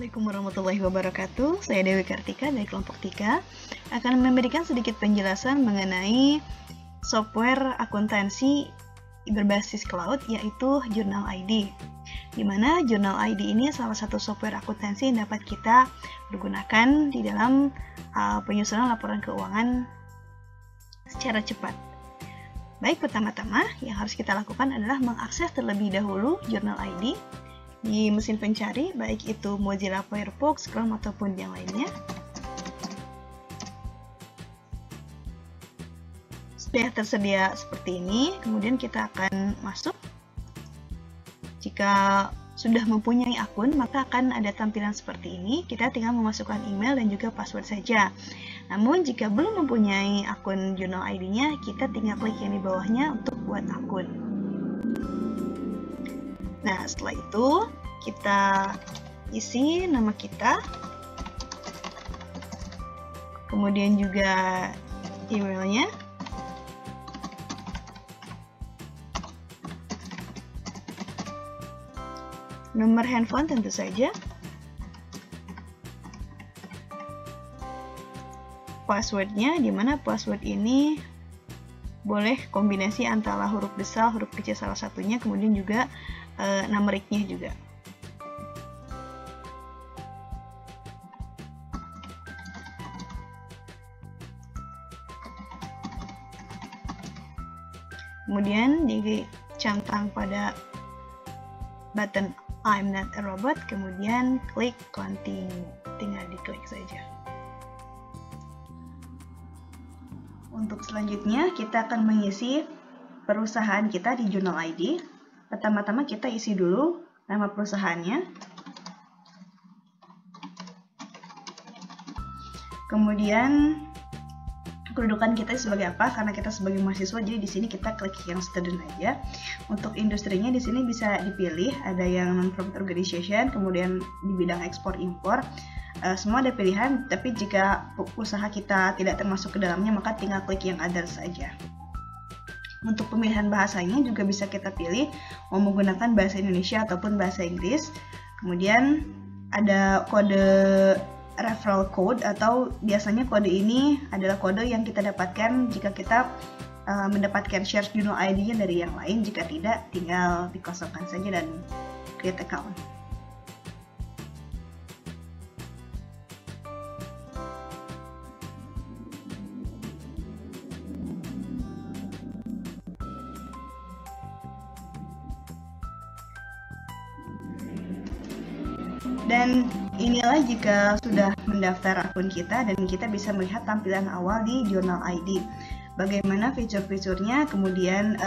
Assalamualaikum warahmatullahi wabarakatuh. Saya Dewi Kartika dari kelompok 3 akan memberikan sedikit penjelasan mengenai software akuntansi berbasis cloud, yaitu Journal ID. Di mana Journal ID ini salah satu software akuntansi yang dapat kita pergunakan di dalam penyusunan laporan keuangan secara cepat. Baik, pertama-tama yang harus kita lakukan adalah mengakses terlebih dahulu Journal ID di mesin pencari, baik itu Mozilla Firefox, Chrome, ataupun yang lainnya. Sudah tersedia seperti ini, kemudian kita akan masuk. Jika sudah mempunyai akun, maka akan ada tampilan seperti ini. Kita tinggal memasukkan email dan juga password saja. Namun, jika belum mempunyai akun Journal ID-nya, kita tinggal klik yang di bawahnya untuk buat akun. Nah, setelah itu kita isi nama kita, kemudian juga emailnya, nomor handphone tentu saja, passwordnya, di mana password ini boleh kombinasi antara huruf besar, huruf kecil salah satunya, kemudian juga numeriknya juga. Kemudian dicentang pada button I'm not a robot, kemudian klik continue, tinggal diklik saja. Untuk selanjutnya kita akan mengisi perusahaan kita di Journal ID. Pertama-tama kita isi dulu nama perusahaannya. Kemudian kedudukan kita sebagai apa? Karena kita sebagai mahasiswa, jadi di sini kita klik yang student aja. Untuk industrinya di sini bisa dipilih, ada yang non-profit organization, kemudian di bidang ekspor impor. Semua ada pilihan, tapi jika usaha kita tidak termasuk ke dalamnya, maka tinggal klik yang other saja. Untuk pemilihan bahasanya juga bisa kita pilih mau menggunakan bahasa Indonesia ataupun bahasa Inggris. Kemudian ada kode referral code, atau biasanya kode ini adalah kode yang kita dapatkan jika kita mendapatkan share Journal ID-nya dari yang lain. Jika tidak, tinggal dikosongkan saja dan create account. Dan inilah jika sudah mendaftar akun kita dan kita bisa melihat tampilan awal di Journal ID. Bagaimana fitur-fiturnya, kemudian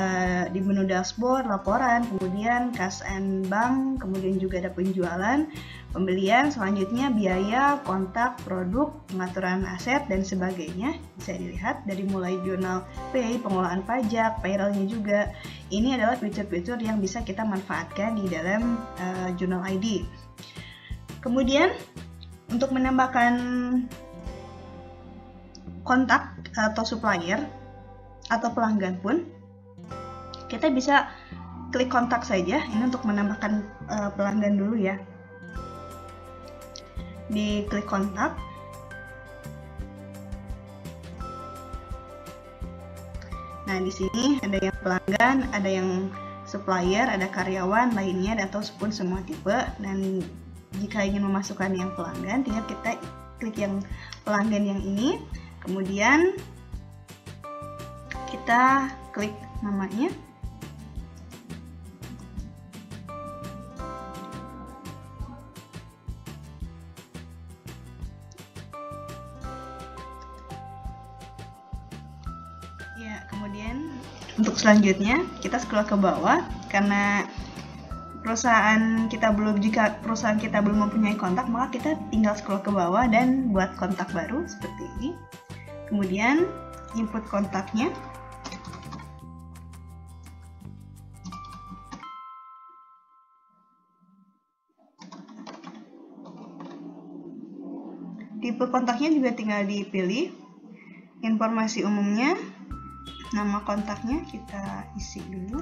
di menu dashboard, laporan, kemudian cash and bank, kemudian juga ada penjualan, pembelian, selanjutnya biaya, kontak, produk, pengaturan aset, dan sebagainya. Bisa dilihat dari mulai Journal Pay, pengelolaan pajak, payroll-nya juga. Ini adalah fitur-fitur yang bisa kita manfaatkan di dalam Journal ID. Kemudian untuk menambahkan kontak atau supplier atau pelanggan pun, kita bisa klik kontak saja. Ini untuk menambahkan pelanggan dulu ya. Di klik kontak. Nah, di sini ada yang pelanggan, ada yang supplier, ada karyawan lainnya, ataupun semua tipe. Dan jika ingin memasukkan yang pelanggan, tinggal kita klik yang pelanggan yang ini, kemudian kita klik namanya. Ya, kemudian untuk selanjutnya kita scroll ke bawah, karena jika perusahaan kita belum mempunyai kontak, maka kita tinggal scroll ke bawah dan buat kontak baru seperti ini. Kemudian input kontaknya. Tipe kontaknya juga tinggal dipilih. Informasi umumnya, nama kontaknya kita isi dulu.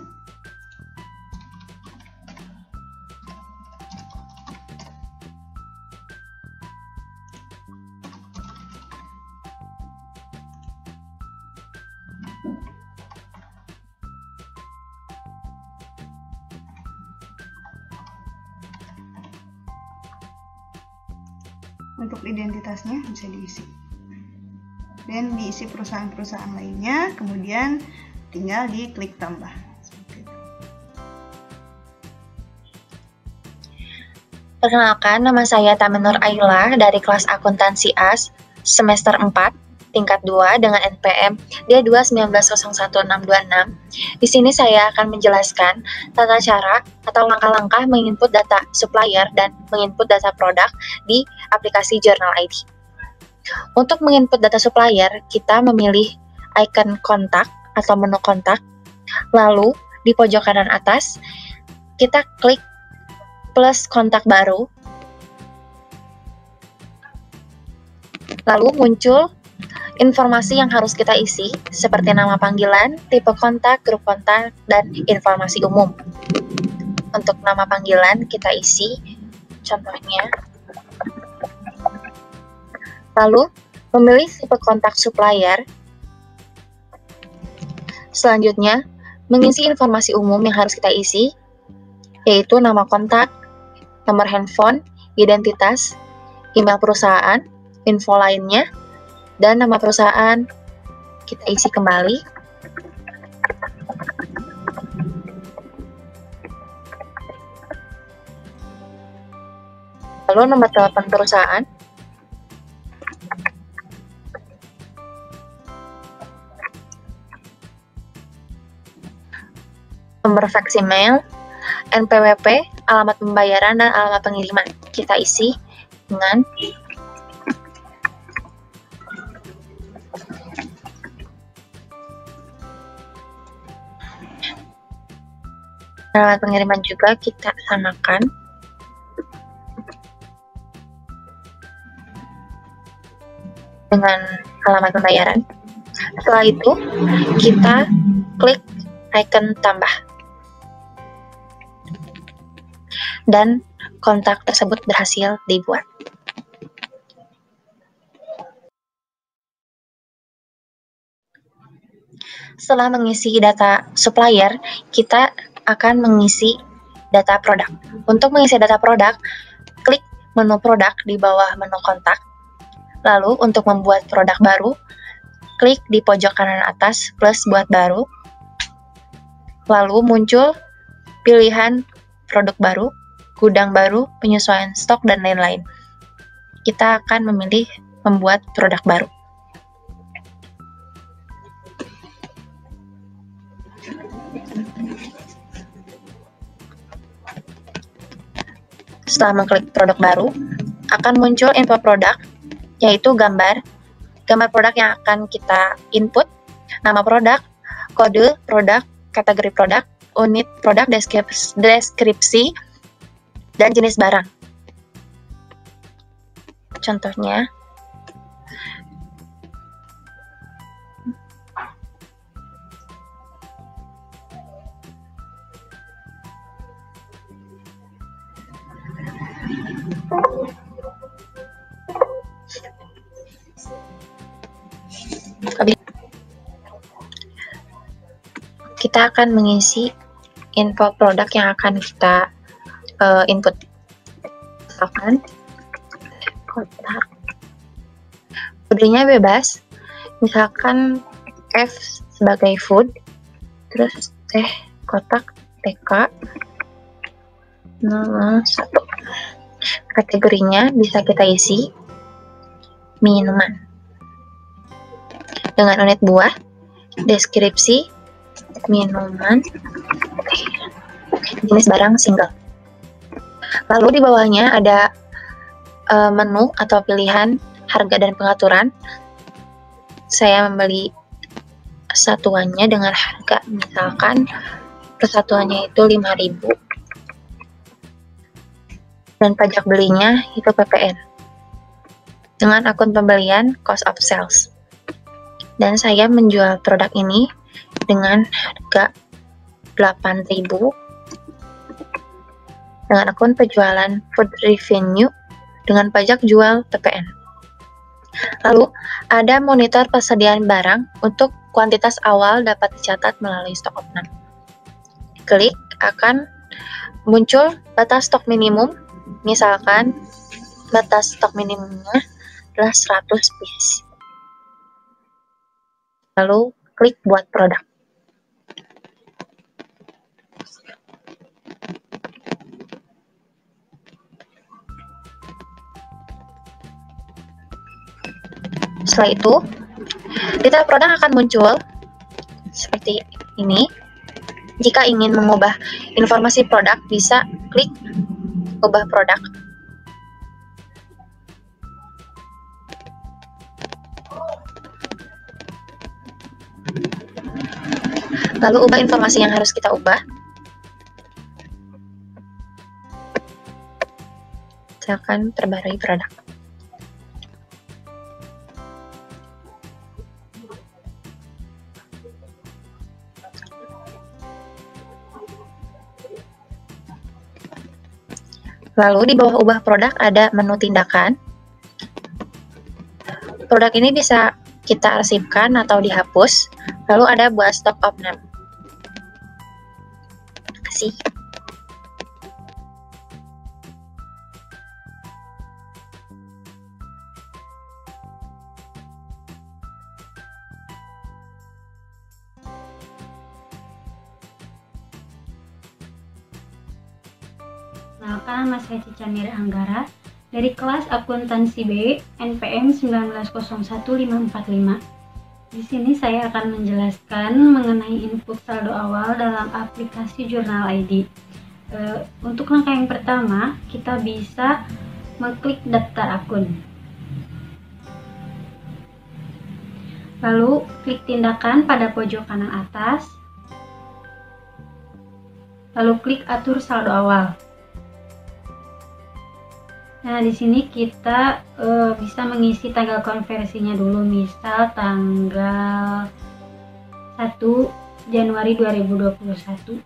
Untuk identitasnya bisa diisi. Dan diisi perusahaan-perusahaan lainnya, kemudian tinggal diklik tambah. Perkenalkan, nama saya Taminur Ayla dari kelas Akuntansi AS semester 4, tingkat 2 dengan NPM D2190126. Di sini saya akan menjelaskan tata cara atau langkah-langkah menginput data supplier dan menginput data produk di aplikasi Journal ID. Untuk menginput data supplier, kita memilih icon kontak atau menu kontak, lalu di pojok kanan atas, kita klik plus kontak baru, lalu muncul informasi yang harus kita isi seperti nama panggilan, tipe kontak, grup kontak, dan informasi umum. Untuk nama panggilan kita isi contohnya, lalu memilih tipe kontak supplier. Selanjutnya mengisi informasi umum yang harus kita isi, yaitu nama kontak, nomor handphone, identitas, email perusahaan, info lainnya, dan nama perusahaan kita isi kembali. Lalu nomor telepon perusahaan, nomor fax email, NPWP, alamat pembayaran, dan alamat pengiriman. Kita isi dengan alamat pengiriman juga kita samakan dengan alamat pembayaran. Setelah itu, kita klik icon tambah. Dan kontak tersebut berhasil dibuat. Setelah mengisi data supplier, kita akan mengisi data produk. Untuk mengisi data produk, klik menu produk di bawah menu kontak. Lalu untuk membuat produk baru, klik di pojok kanan atas plus buat baru. Lalu muncul pilihan produk baru, gudang baru, penyesuaian stok, dan lain-lain. Kita akan memilih membuat produk baru. Setelah mengklik produk baru, akan muncul info produk, yaitu gambar produk yang akan kita input, nama produk, kode produk, kategori produk, unit produk, deskripsi, dan jenis barang. Contohnya, kita akan mengisi info produk yang akan kita input. Misalkan kotak, kodenya bebas, misalkan F sebagai food, terus teh kotak TK 01. Kategorinya bisa kita isi minuman dengan unit buah, deskripsi minuman, jenis barang single. Lalu di bawahnya ada menu atau pilihan harga dan pengaturan. Saya membeli satuannya dengan harga, misalkan persatuannya itu 5.000 dan pajak belinya itu PPN dengan akun pembelian cost of sales. Dan saya menjual produk ini dengan harga 8.000 dengan akun penjualan food revenue dengan pajak jual PPN. Lalu ada monitor persediaan barang untuk kuantitas awal dapat dicatat melalui stok opnam. Klik akan muncul batas stok minimum, misalkan batas stok minimumnya adalah 100 piece. Lalu klik buat produk. Setelah itu, detail produk akan muncul seperti ini. Jika ingin mengubah informasi produk, bisa klik ubah produk. Lalu ubah informasi yang harus kita ubah. Misalkan terbarui produk. Lalu di bawah ubah produk ada menu tindakan. Produk ini bisa kita arsipkan atau dihapus. Lalu ada buat stock of name. Terima kasih. Perkenalkan, Mas Reci Camira Anggara dari kelas Akuntansi B NPM 1901545. Di sini saya akan menjelaskan mengenai input saldo awal dalam aplikasi Jurnal ID. Untuk langkah yang pertama, kita bisa mengklik daftar akun. Lalu klik tindakan pada pojok kanan atas. Lalu klik atur saldo awal. Nah, di sini kita bisa mengisi tanggal konversinya dulu, misal tanggal 1 Januari 2021.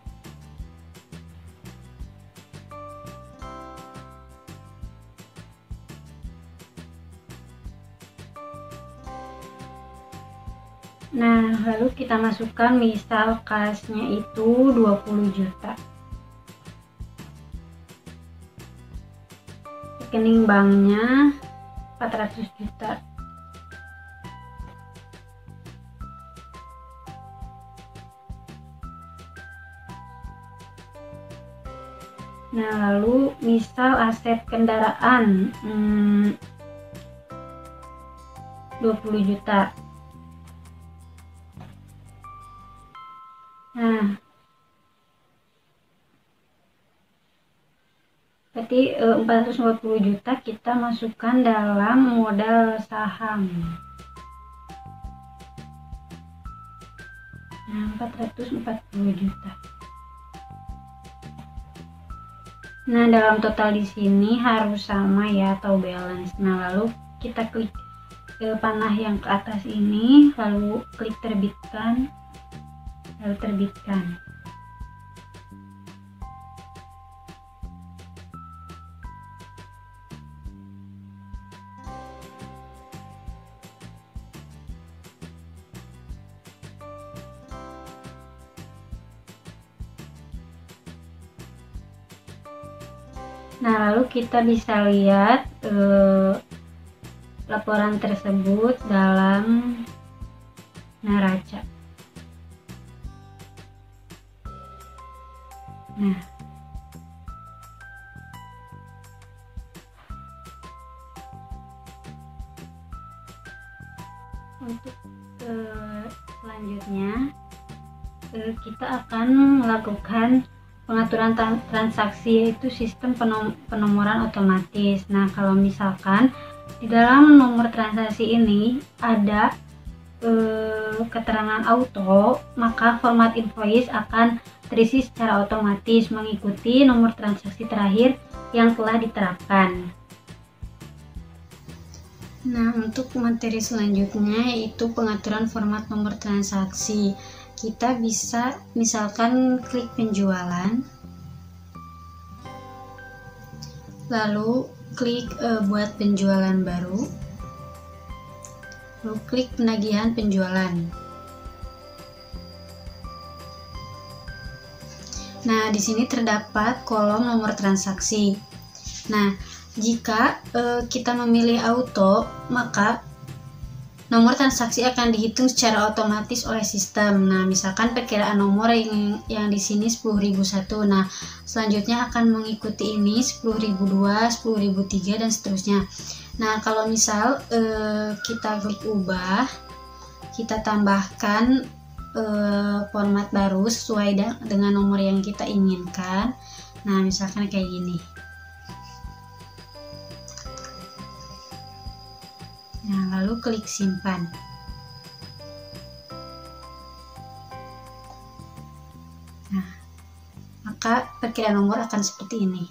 Nah, lalu kita masukkan misal kasnya itu 20 juta. Rekening banknya 400 juta. Nah, lalu misal aset kendaraan 20 juta. Nah, berarti 440 juta kita masukkan dalam modal saham. Nah, 440 juta. Nah, dalam total di sini harus sama ya, atau balance. Nah, lalu kita klik panah yang ke atas ini, lalu klik terbitkan, lalu terbitkan. Nah, lalu kita bisa lihat laporan tersebut dalam neraca. Nah, untuk selanjutnya kita akan melakukan pengaturan transaksi, yaitu sistem penomoran otomatis. Nah, kalau misalkan di dalam nomor transaksi ini ada keterangan auto, maka format invoice akan terisi secara otomatis mengikuti nomor transaksi terakhir yang telah diterapkan. Nah, untuk materi selanjutnya yaitu pengaturan format nomor transaksi. Kita bisa misalkan klik penjualan, lalu klik buat penjualan baru, lalu klik penagihan penjualan. Nah, di sini terdapat kolom nomor transaksi. Nah, Jika kita memilih auto, maka nomor transaksi akan dihitung secara otomatis oleh sistem. Nah, misalkan perkiraan nomor yang di sini 10.001. Nah, selanjutnya akan mengikuti ini 10.002, 10.003 dan seterusnya. Nah, kalau misal kita klik ubah, kita tambahkan format baru sesuai dengan nomor yang kita inginkan. Nah, misalkan kayak gini. Nah, lalu klik simpan. Nah, maka perkiraan nomor akan seperti ini.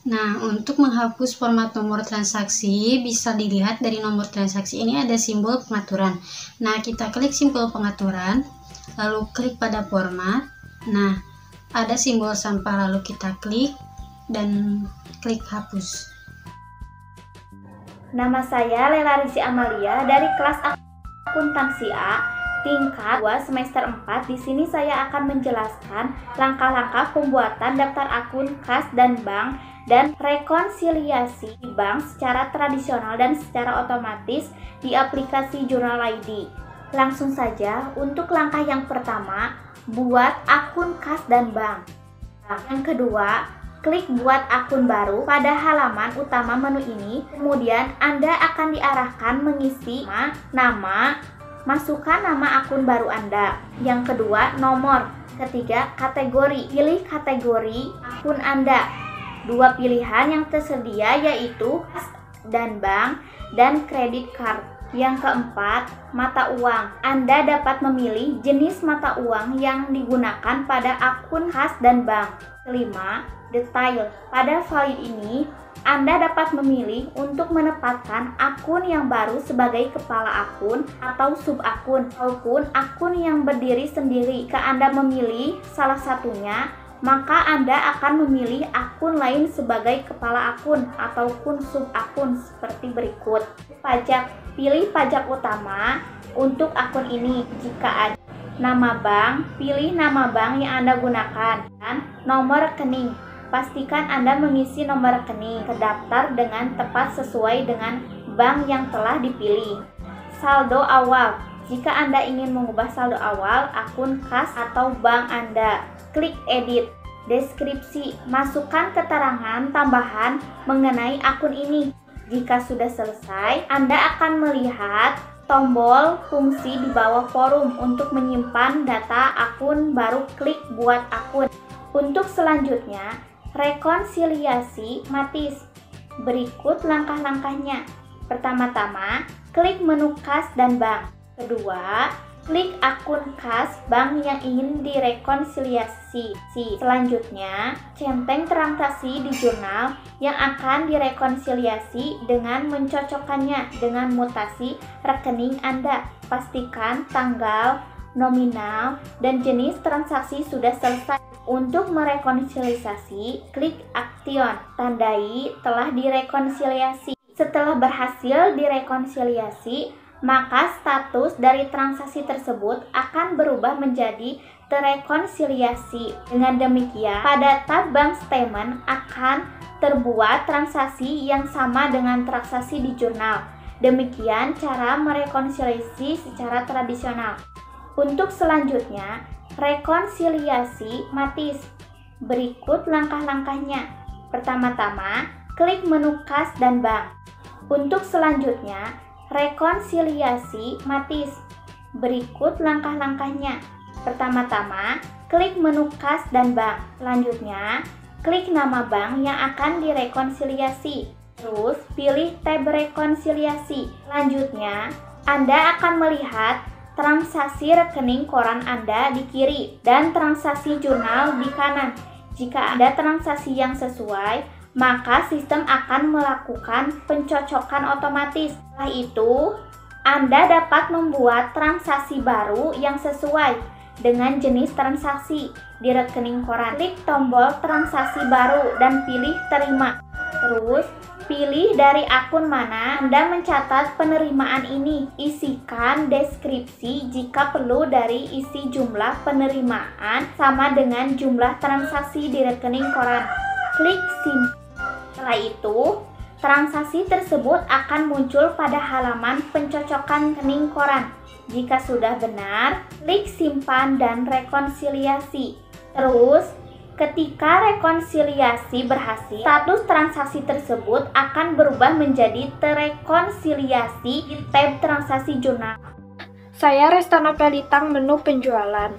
Nah, untuk menghapus format nomor transaksi, bisa dilihat dari nomor transaksi ini ada simbol pengaturan. Nah, kita klik simbol pengaturan, lalu klik pada format. Nah, ada simbol sampah, lalu kita klik dan klik hapus. Nama saya Lela Rizi Amalia dari kelas akuntansi A tingkat 2 semester 4. Di sini saya akan menjelaskan langkah-langkah pembuatan daftar akun kas dan bank dan rekonsiliasi bank secara tradisional dan secara otomatis di aplikasi Jurnal ID. Langsung saja untuk langkah yang pertama, buat akun kas dan bank. Yang kedua, klik buat akun baru pada halaman utama menu ini. Kemudian Anda akan diarahkan mengisi nama, masukkan nama akun baru Anda. Yang kedua, nomor. Ketiga, kategori. Pilih kategori akun Anda. Dua pilihan yang tersedia yaitu kas dan bank dan kredit card. Yang keempat, mata uang. Anda dapat memilih jenis mata uang yang digunakan pada akun kas dan bank. Kelima, detail. Pada file ini, Anda dapat memilih untuk menempatkan akun yang baru sebagai kepala akun atau sub akun, maupun akun yang berdiri sendiri. Jika Anda memilih salah satunya, maka Anda akan memilih akun lain sebagai kepala akun ataupun sub akun seperti berikut. Pajak. Pilih pajak utama untuk akun ini. Jika ada nama bank, pilih nama bank yang Anda gunakan. Dan nomor rekening. Pastikan Anda mengisi nomor rekening terdaftar dengan tepat sesuai dengan bank yang telah dipilih. Saldo awal. Jika Anda ingin mengubah saldo awal akun kas atau bank Anda, klik edit. Deskripsi. Masukkan keterangan tambahan mengenai akun ini. Jika sudah selesai, Anda akan melihat tombol fungsi di bawah forum untuk menyimpan data akun, baru klik buat akun. Untuk selanjutnya, rekonsiliasi matis. Berikut langkah-langkahnya. Pertama-tama, klik menu kas dan bank. Kedua, klik akun kas bank yang ingin direkonsiliasi. Selanjutnya, centang transaksi di jurnal yang akan direkonsiliasi dengan mencocokkannya dengan mutasi rekening Anda. Pastikan tanggal, nominal, dan jenis transaksi sudah selesai. Untuk merekonsiliasi, klik Action. Tandai telah direkonsiliasi. Setelah berhasil direkonsiliasi, maka status dari transaksi tersebut akan berubah menjadi terekonsiliasi. Dengan demikian, pada tab bank statement akan terbuat transaksi yang sama dengan transaksi di jurnal. Demikian cara merekonsiliasi secara tradisional. Untuk selanjutnya, rekonsiliasi matis. Berikut langkah-langkahnya. Pertama-tama, klik menu kas dan bank. Untuk selanjutnya, rekonsiliasi matis. Berikut langkah-langkahnya. Pertama-tama, klik menu kas dan bank. Selanjutnya, klik nama bank yang akan direkonsiliasi. Terus, pilih tab rekonsiliasi. Selanjutnya, Anda akan melihat transaksi rekening koran Anda di kiri dan transaksi jurnal di kanan. Jika ada transaksi yang sesuai, maka sistem akan melakukan pencocokan otomatis. Setelah itu, Anda dapat membuat transaksi baru yang sesuai dengan jenis transaksi di rekening koran. Klik tombol transaksi baru dan pilih terima. Terus, pilih dari akun mana Anda mencatat penerimaan ini. Isikan deskripsi jika perlu dari isi jumlah penerimaan sama dengan jumlah transaksi di rekening koran. klik simpan. Setelah itu, transaksi tersebut akan muncul pada halaman pencocokan rekening koran. Jika sudah benar, klik simpan dan rekonsiliasi. Terus, ketika rekonsiliasi berhasil, status transaksi tersebut akan berubah menjadi terekonsiliasi di tab transaksi jurnal. Saya Restana Pelitang, menu penjualan.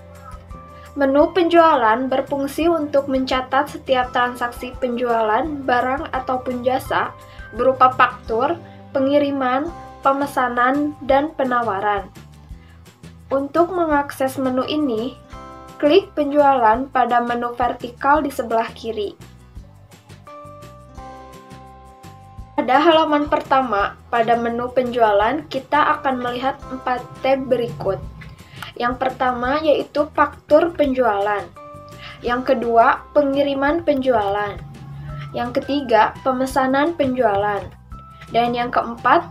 Menu penjualan berfungsi untuk mencatat setiap transaksi penjualan barang ataupun jasa berupa faktur, pengiriman, pemesanan, dan penawaran. Untuk mengakses menu ini, klik penjualan pada menu vertikal di sebelah kiri. Pada halaman pertama, pada menu penjualan, kita akan melihat 4 tab berikut. Yang pertama yaitu faktur penjualan. Yang kedua, pengiriman penjualan. Yang ketiga, pemesanan penjualan. Dan yang keempat,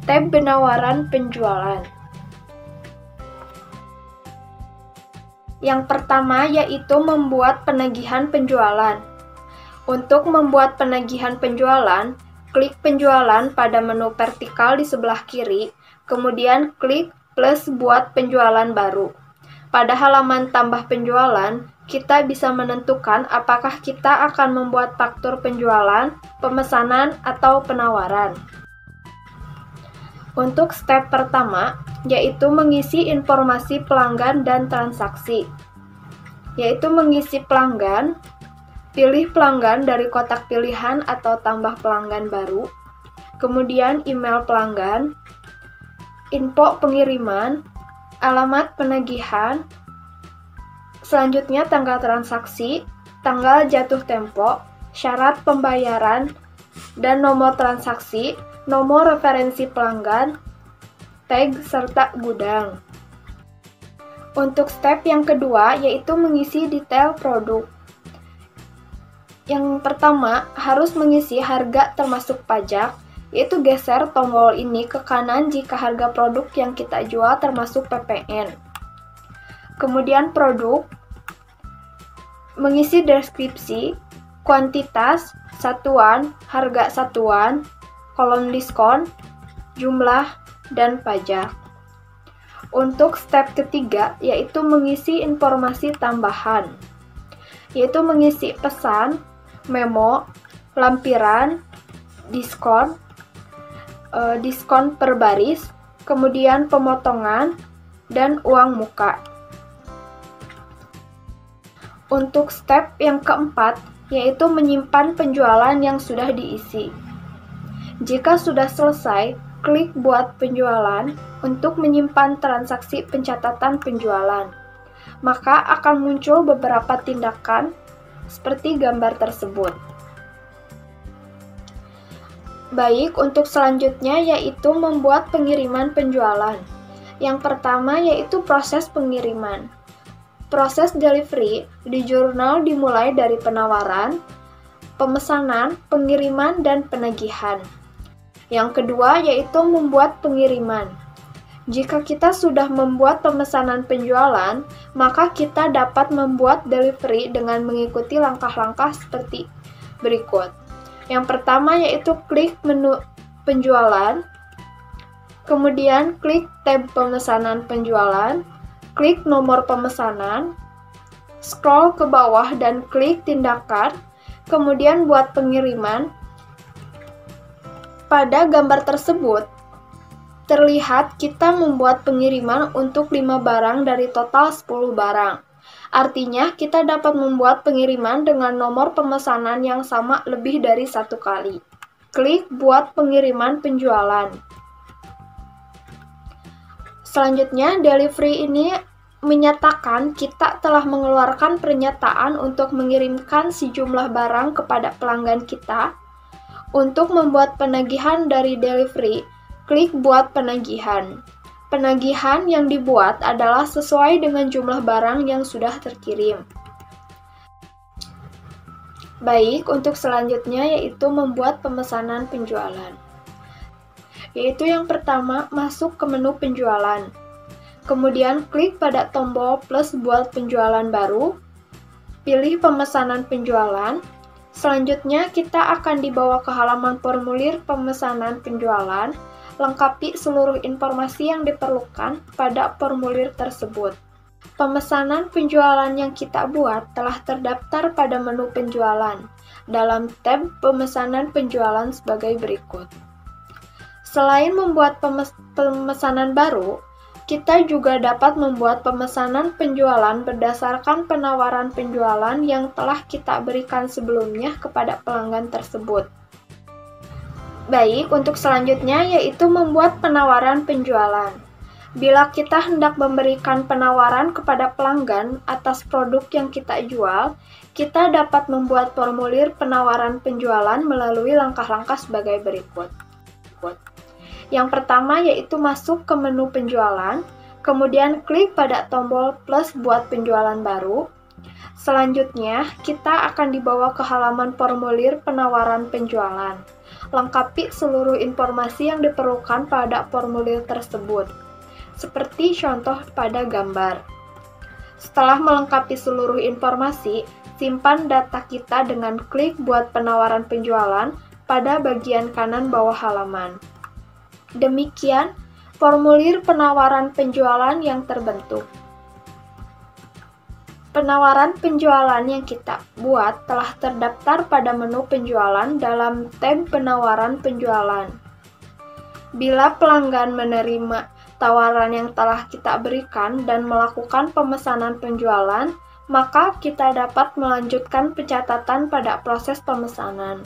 tab penawaran penjualan. Yang pertama yaitu membuat penagihan penjualan. Untuk membuat penagihan penjualan, klik penjualan pada menu vertikal di sebelah kiri, kemudian klik plus buat penjualan baru. Pada halaman tambah penjualan, kita bisa menentukan apakah kita akan membuat faktur penjualan, pemesanan, atau penawaran. Untuk step pertama, yaitu mengisi informasi pelanggan dan transaksi. Yaitu mengisi pelanggan, pilih pelanggan dari kotak pilihan atau tambah pelanggan baru, kemudian email pelanggan, info pengiriman, alamat penagihan, selanjutnya tanggal transaksi, tanggal jatuh tempo, syarat pembayaran, dan nomor transaksi, nomor referensi pelanggan, tag, serta gudang. Untuk step yang kedua yaitu mengisi detail produk. Yang pertama harus mengisi harga termasuk pajak, yaitu geser tombol ini ke kanan jika harga produk yang kita jual termasuk PPN. Kemudian produk, mengisi deskripsi, kuantitas, satuan, harga satuan, kolom diskon, jumlah, dan pajak. Untuk step ketiga yaitu mengisi informasi tambahan, yaitu mengisi pesan, memo, lampiran, diskon, diskon per baris, kemudian pemotongan, dan uang muka. Untuk step yang keempat, yaitu menyimpan penjualan yang sudah diisi. Jika sudah selesai, klik buat penjualan untuk menyimpan transaksi pencatatan penjualan. Maka akan muncul beberapa tindakan seperti gambar tersebut. Baik, untuk selanjutnya yaitu membuat pengiriman penjualan. Yang pertama yaitu proses pengiriman. Proses delivery di jurnal dimulai dari penawaran, pemesanan, pengiriman, dan penagihan. Yang kedua yaitu membuat pengiriman. Jika kita sudah membuat pemesanan penjualan, maka kita dapat membuat delivery dengan mengikuti langkah-langkah seperti berikut. Yang pertama yaitu klik menu penjualan, kemudian klik tab pemesanan penjualan, klik nomor pemesanan, scroll ke bawah dan klik tindakan, kemudian buat pengiriman. Pada gambar tersebut, terlihat kita membuat pengiriman untuk 5 barang dari total 10 barang. Artinya, kita dapat membuat pengiriman dengan nomor pemesanan yang sama lebih dari 1 kali. Klik buat pengiriman penjualan. Selanjutnya, delivery ini menyatakan kita telah mengeluarkan pernyataan untuk mengirimkan sejumlah barang kepada pelanggan kita. Untuk membuat penagihan dari delivery, klik buat penagihan. Penagihan yang dibuat adalah sesuai dengan jumlah barang yang sudah terkirim. Baik, untuk selanjutnya yaitu membuat pemesanan penjualan. Yaitu yang pertama, masuk ke menu penjualan. Kemudian klik pada tombol plus buat penjualan baru. Pilih pemesanan penjualan. Selanjutnya, kita akan dibawa ke halaman formulir pemesanan penjualan. Lengkapi seluruh informasi yang diperlukan pada formulir tersebut. Pemesanan penjualan yang kita buat telah terdaftar pada menu penjualan dalam tab pemesanan penjualan sebagai berikut. Selain membuat pemesanan baru, kita juga dapat membuat pemesanan penjualan berdasarkan penawaran penjualan yang telah kita berikan sebelumnya kepada pelanggan tersebut. Baik, untuk selanjutnya yaitu membuat penawaran penjualan. Bila kita hendak memberikan penawaran kepada pelanggan atas produk yang kita jual, kita dapat membuat formulir penawaran penjualan melalui langkah-langkah sebagai berikut. Yang pertama yaitu masuk ke menu penjualan, kemudian klik pada tombol plus buat penjualan baru. Selanjutnya, kita akan dibawa ke halaman formulir penawaran penjualan. Lengkapi seluruh informasi yang diperlukan pada formulir tersebut, seperti contoh pada gambar. Setelah melengkapi seluruh informasi, simpan data kita dengan klik buat penawaran penjualan pada bagian kanan bawah halaman. Demikian formulir penawaran penjualan yang terbentuk. Penawaran penjualan yang kita buat telah terdaftar pada menu penjualan dalam tab penawaran penjualan. Bila pelanggan menerima tawaran yang telah kita berikan dan melakukan pemesanan penjualan, maka kita dapat melanjutkan pencatatan pada proses pemesanan.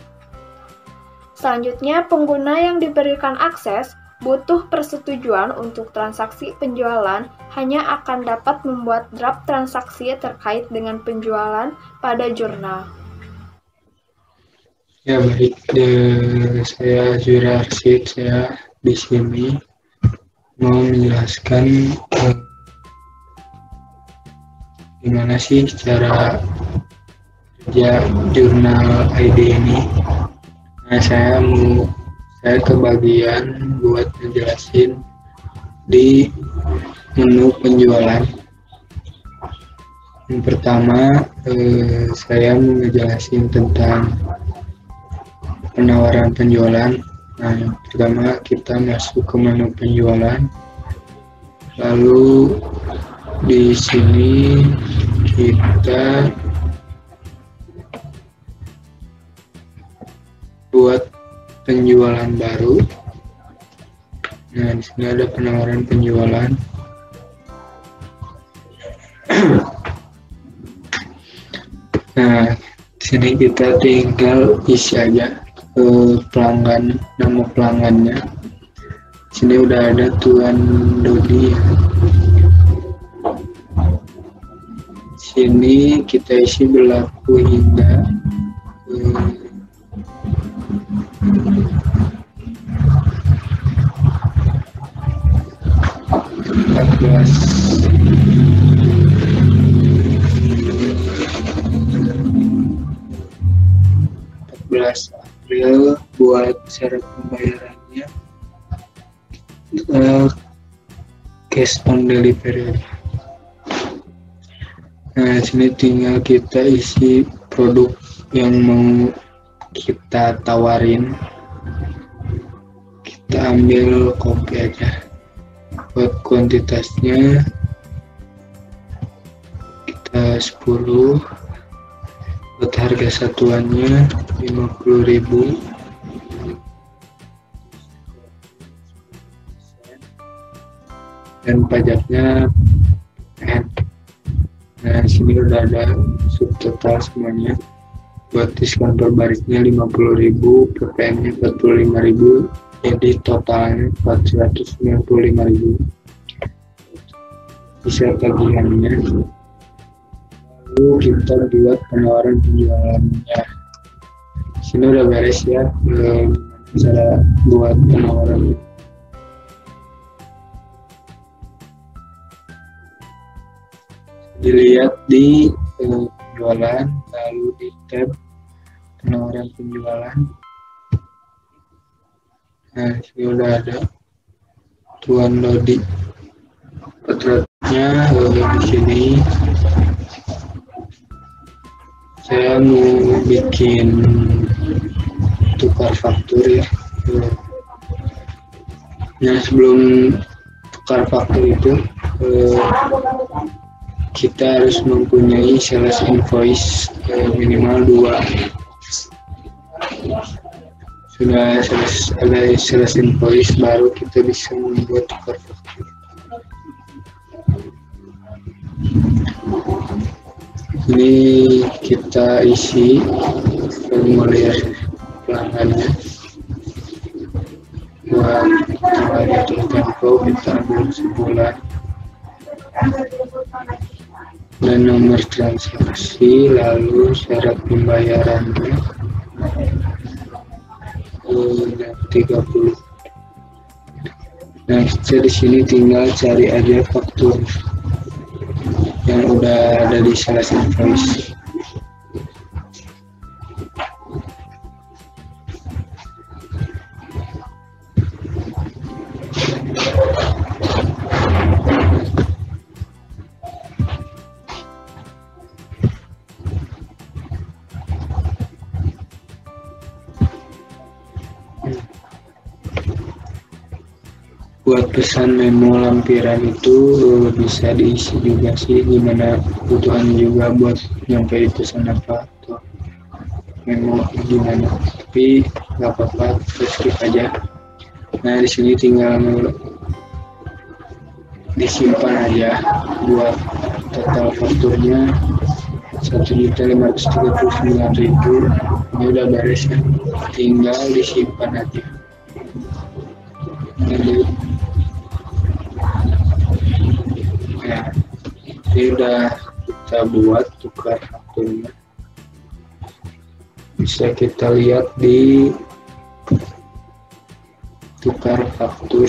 Selanjutnya, pengguna yang diberikan akses butuh persetujuan untuk transaksi penjualan hanya akan dapat membuat draft transaksi terkait dengan penjualan pada jurnal. Ya baik, saya Zura Arsid, saya di sini mau menjelaskan gimana sih cara kerja jurnal ID ini. Nah, saya kebagian buat ngejelasin di menu penjualan. Yang pertama, saya mau ngejelasin tentang penawaran penjualan. Nah, yang pertama kita masuk ke menu penjualan. Lalu di sini kita buat penjualan baru. Nah, di sini ada penawaran penjualan. Nah, di sini kita tinggal isi aja pelanggan, nama pelanggannya. Di sini udah ada Tuan Dodi. Di sini kita isi berlaku hingga 14 April buat syarat pembayarannya cash on delivery. Nah, sini tinggal kita isi produk yang mau kita tawarin. Kita ambil kopi aja. Buat kuantitasnya kita 10. Buat harga satuannya 50.000. Dan pajaknya PPN. Nah, sini udah ada subtotal semuanya. Buat diskon perbaliknya 50.000, PPN-nya 45.000, jadi totalnya 495.000. Bisa tagihannya. Lalu kita buat penawaran penjualannya. Sini udah beres ya, cara buat penawaran. Dilihat di penjualan, lalu di tab penawaran penjualan. Nah, ini udah ada Tuan Dodi. Potretnya di sini. Saya mau bikin tukar faktur ya. Nah, sebelum tukar faktur itu kita harus mempunyai sales invoice minimal 2. Sudah ada sales invoice baru kita bisa membuat tukar faktur. Ini kita isi formulir pelanggannya. Buat tanggal jatuh tempo kita ambil sebulan. Dan nomor transaksi, lalu syarat pembayarannya 30. Nah, kita di sini tinggal cari aja faktur yang udah ada di sales invoice. Buat pesan memo lampiran itu bisa diisi juga sih, gimana kebutuhan juga buat nyampe pesan apa atau memo gimana, tapi nggak apa-apa, skip aja. Nah, di sini tinggal disimpan aja buat total fakturnya 1.539.000. Ini udah beres ya, tinggal disimpan aja. Ini udah kita buat tukar fakturnya, bisa kita lihat di tukar faktur.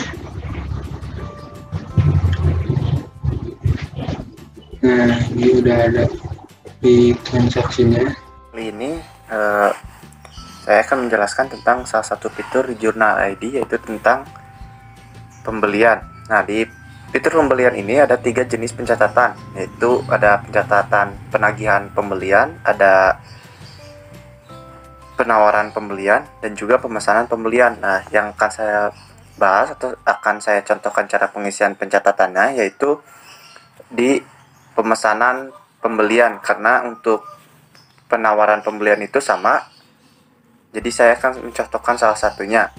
Nah, ini udah ada di transaksinya. Kali ini saya akan menjelaskan tentang salah satu fitur di Jurnal ID, yaitu tentang pembelian. Nah, di fitur pembelian ini ada 3 jenis pencatatan, yaitu ada pencatatan penagihan pembelian, ada penawaran pembelian, dan juga pemesanan pembelian. Nah, yang akan saya bahas atau akan saya contohkan cara pengisian pencatatannya yaitu di pemesanan pembelian, karena untuk penawaran pembelian itu sama. Jadi saya akan mencontohkan salah satunya.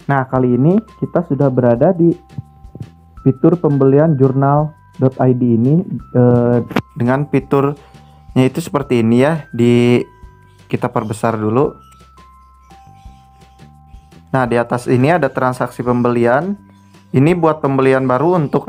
Nah, kali ini kita sudah berada di fitur pembelian jurnal.id ini dengan fiturnya itu seperti ini ya. Kita perbesar dulu. Nah, di atas ini ada transaksi pembelian. Ini buat pembelian baru, untuk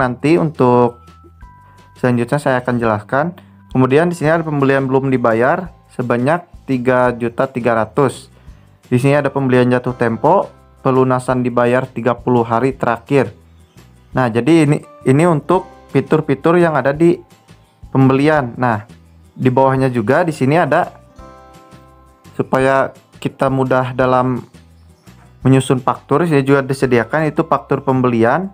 selanjutnya saya akan jelaskan. Kemudian di sini ada pembelian belum dibayar sebanyak 3.300.000. Di sini ada pembelian jatuh tempo, pelunasan dibayar 30 hari terakhir. Nah, jadi ini untuk fitur-fitur yang ada di pembelian. Nah, di bawahnya juga di sini ada, supaya kita mudah dalam menyusun faktur, saya juga disediakan itu faktur pembelian.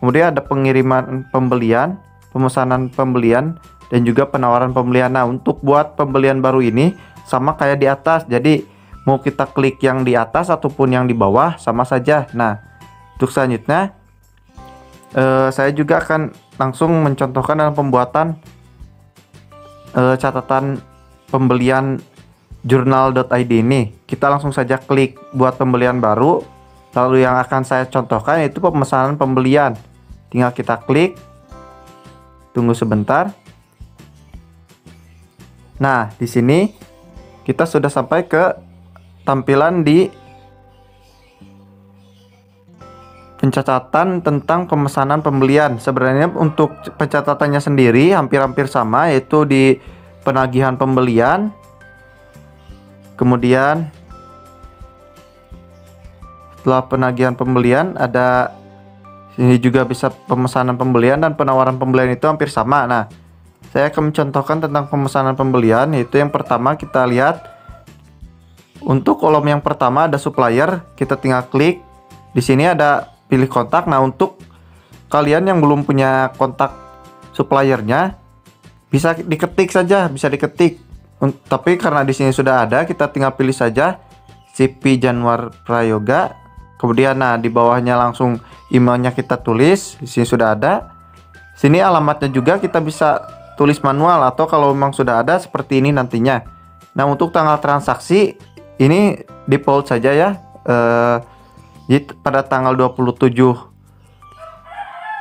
Kemudian ada pengiriman pembelian, pemesanan pembelian, dan juga penawaran pembelian. Nah, untuk buat pembelian baru ini sama kayak di atas. Jadi mau kita klik yang di atas ataupun yang di bawah sama saja. Nah, untuk selanjutnya saya juga akan langsung mencontohkan dalam pembuatan catatan pembelian jurnal.id ini. Kita langsung saja klik buat pembelian baru. Lalu yang akan saya contohkan yaitu pemesanan pembelian. Tinggal kita klik, tunggu sebentar. Nah, di sini kita sudah sampai ke tampilan di pencatatan tentang pemesanan pembelian. Sebenarnya untuk pencatatannya sendiri hampir-hampir sama, yaitu di penagihan pembelian. Kemudian setelah penagihan pembelian ada ini juga bisa pemesanan pembelian, dan penawaran pembelian itu hampir sama. Nah, saya akan mencontohkan tentang pemesanan pembelian, yaitu yang pertama kita lihat. Untuk kolom yang pertama ada supplier, kita tinggal klik. Di sini ada pilih kontak. Nah, untuk kalian yang belum punya kontak suppliernya, bisa diketik saja, bisa diketik. Tapi karena di sini sudah ada, kita tinggal pilih saja CP Januar Prayoga. Kemudian nah di bawahnya langsung emailnya kita tulis. Di sini sudah ada. Sini alamatnya juga kita bisa tulis manual atau kalau memang sudah ada seperti ini nantinya. Nah, untuk tanggal transaksi ini default saja ya. Pada tanggal 27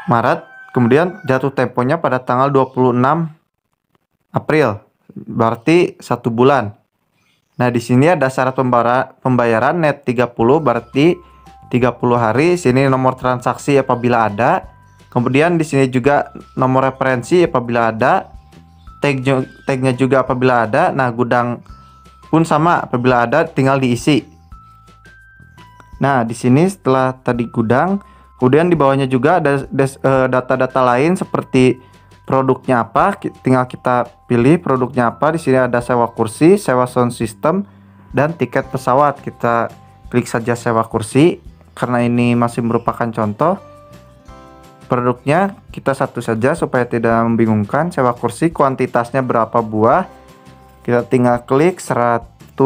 Maret, kemudian jatuh temponya pada tanggal 26 April. Berarti 1 bulan. Nah, di sini ada syarat pembayaran net 30 berarti 30 hari. Sini nomor transaksi apabila ada. Kemudian di sini juga nomor referensi apabila ada. Tagnya juga apabila ada. Nah, gudang pun sama apabila ada, tinggal diisi. Nah, di sini setelah tadi gudang, kemudian di bawahnya juga ada data-data lain seperti produknya apa, tinggal kita pilih produknya apa. Di sini ada sewa kursi, sewa sound system, dan tiket pesawat. Kita klik saja sewa kursi karena ini masih merupakan contoh. Produknya kita satu saja supaya tidak membingungkan. Sewa kursi kuantitasnya berapa buah? Kita tinggal klik 100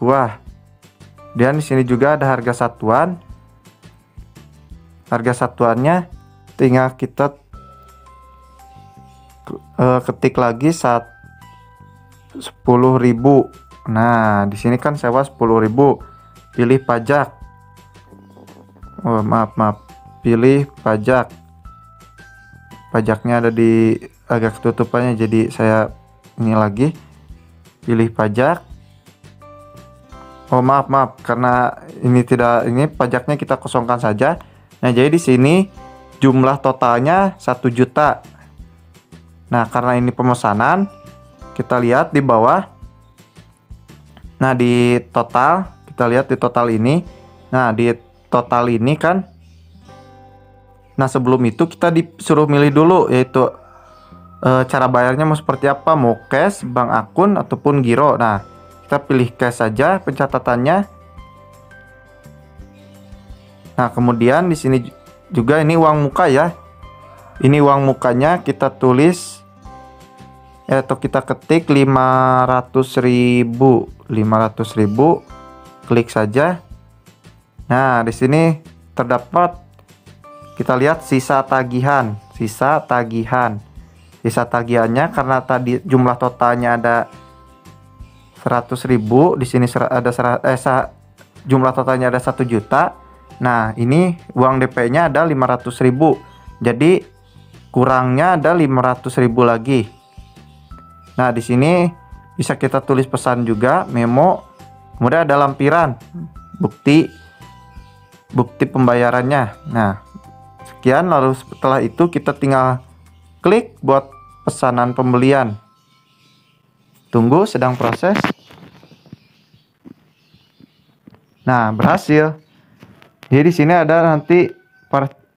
buah. Dan di sini juga ada harga satuan. Harga satuannya tinggal kita ketik lagi 10.000. Nah, di sini kan sewa 10.000. Pilih pajak. Oh, maaf. Pilih pajak. Pajaknya ada di agak ketutupannya, jadi saya ini lagi. Pilih pajak. Oh, maaf karena ini pajaknya kita kosongkan saja. Nah, jadi di sini jumlah totalnya 1 juta. Nah, karena ini pemesanan, kita lihat di bawah. Nah, di total, kita lihat di total ini. Nah, di total ini kan. Nah, sebelum itu kita disuruh milih dulu, yaitu cara bayarnya mau seperti apa, mau cash, bank akun, ataupun giro. Nah, kita pilih cash saja pencatatannya. Nah, kemudian di sini juga ini uang muka ya. Ini uang mukanya kita tulis atau kita ketik 500.000. Klik saja. Nah, di sini terdapat, kita lihat sisa tagihan. Sisa tagihannya karena tadi jumlah totalnya ada 100.000, di sini ada jumlah totalnya ada 1 juta. Nah, ini uang DP-nya ada 500.000. Jadi kurangnya ada 500.000 lagi. Nah, di sini bisa kita tulis pesan juga, memo. Kemudian ada lampiran bukti pembayarannya. Nah, sekian, lalu setelah itu kita tinggal klik buat pesanan pembelian. Tunggu, sedang proses. Nah, berhasil. Jadi di sini ada nanti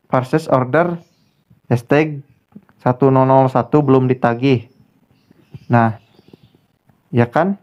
purchase order hashtag 1001 belum ditagih. Nah, ya kan?